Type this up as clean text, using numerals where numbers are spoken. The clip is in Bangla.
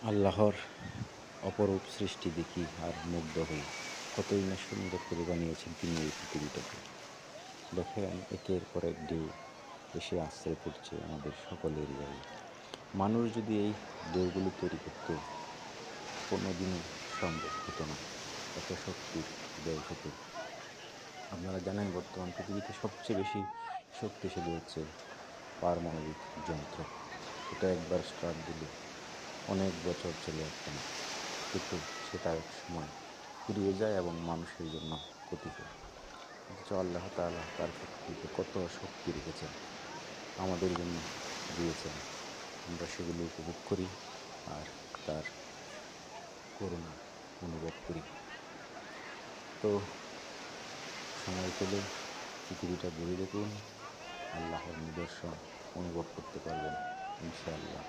আল্লাহর অপরূপ সৃষ্টি দেখি আর মুগ্ধ হই। কতই না সুন্দর করে বানিয়েছেন তিনি এই পৃথিবীটাকে। দেখেন একের পর এক ঢেউ এসে আশ্রয় পড়ছে আমাদের সকলের গায়ে। মানুষ যদি এই ঢেউগুলো তৈরি করতো, কোনোদিনও সম্ভব হতো না। এত শক্তির ঢেউ হতো। আপনারা জানেন বর্তমান পৃথিবীতে সবচেয়ে বেশি শক্তিশালী হচ্ছে পারমাণবিক যন্ত্র। এটা একবার স্টার্ট দিলে অনেক বছর চলে আসতো না, কিন্তু সেটা এক সময় ফুরিয়ে যায় এবং মানুষের জন্য ক্ষতিকর। অথচ আল্লাহ তাআলা তার পৃথিবীতে কত শক্তি রেখেছেন, আমাদের জন্য দিয়েছেন। আমরা সেগুলো উপভোগ করি আর তার করুণা অনুভব করি। তো সময় পেলে পৃথিবীটা ঘুরে দেখুন, আল্লাহর নিদর্শন অনুভব করতে পারবেন ইনশাআল্লাহ।